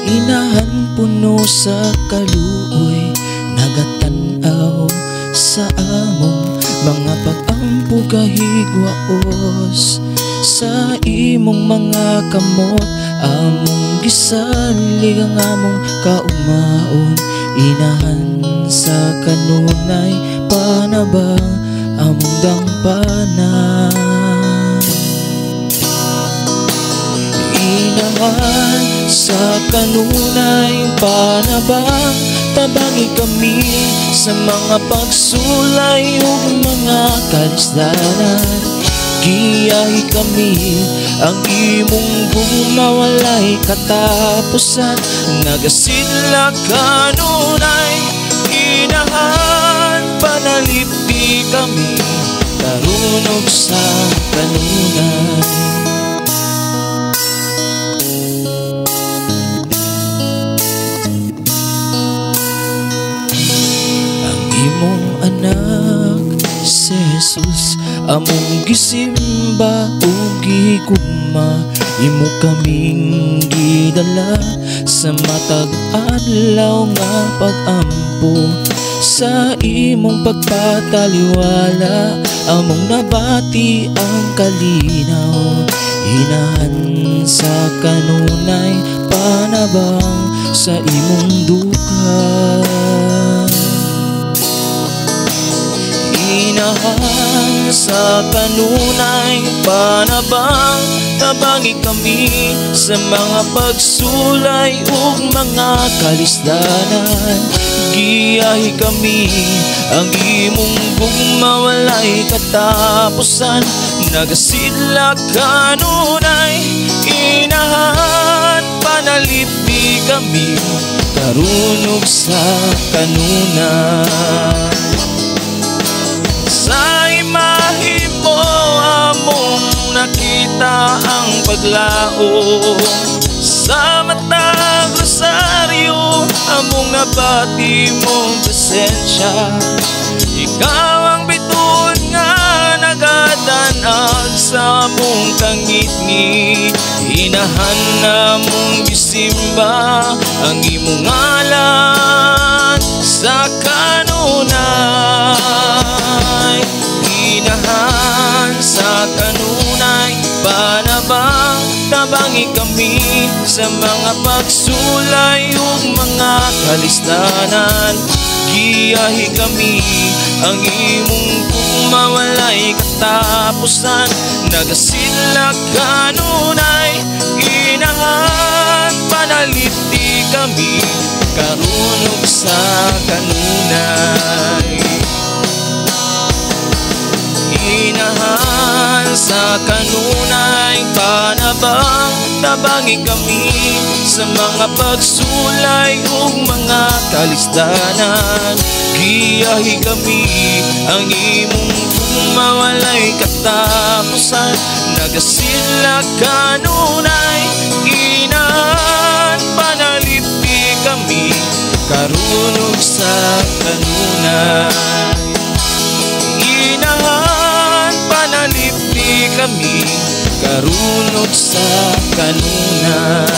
Inahan puno sa kaluoy, nagatanaw sa among mga pag-ampo kahigwaos. Sa imong mga kamot, among gisalig ang among kaumaon. Inahan sa kanunay, panabang among dangpanan. Inahan sa kanunay, panabang tabangi kami sa mga pagsulay ug mga kalisdanan. Giyahi kami ang imong bumawalay katapusan. Nagasidla kanunay, inahan panalipdi kami karunog sa kanunay. Ang imong anak si Jesus among gisimba ug gigugma, imo kaming gidala sa matag adlaw nga pag-ampo. Sa imong pagpataliwala, among nabati ang kalinaw. Inahan sa kanunay, panabang sa imong duka. Inahan sa kanunay, panabang tabangi kami sa mga pagsulay ug mga kalisdanan. Giyahi kami ang imong bumawalay katapusan. Nagasidla kanunay, inahan panalipdi kami karunog sa kanunay. Sa imahe mo among nakita ang paglaom, sa matag rosaryo among nabati mong presensya. Ikaw ang bituon nga nagadanag sa among kangit-ngit. Inahan namong gisimba ang imong ngalan sa kanunay. Inahan sa kanunay, panabang tabangi kami sa mga pagsulay ug mga kalisdanan. Giyahi kami ang imong bumawalay katapusan. Nagasidla kanunay, inahan panalipdi kami karunog sa kanunay. Inahan sa kanunay, panabang tabangi kami sa mga pagsulay ug mga kalisdanan. Giyahi kami ang imong bumawalay katapusan. Nagasidla kanunay, inahan panalipdi kami karunog sa kanunay. Inahan panalipdi kami karunog sa kanunay.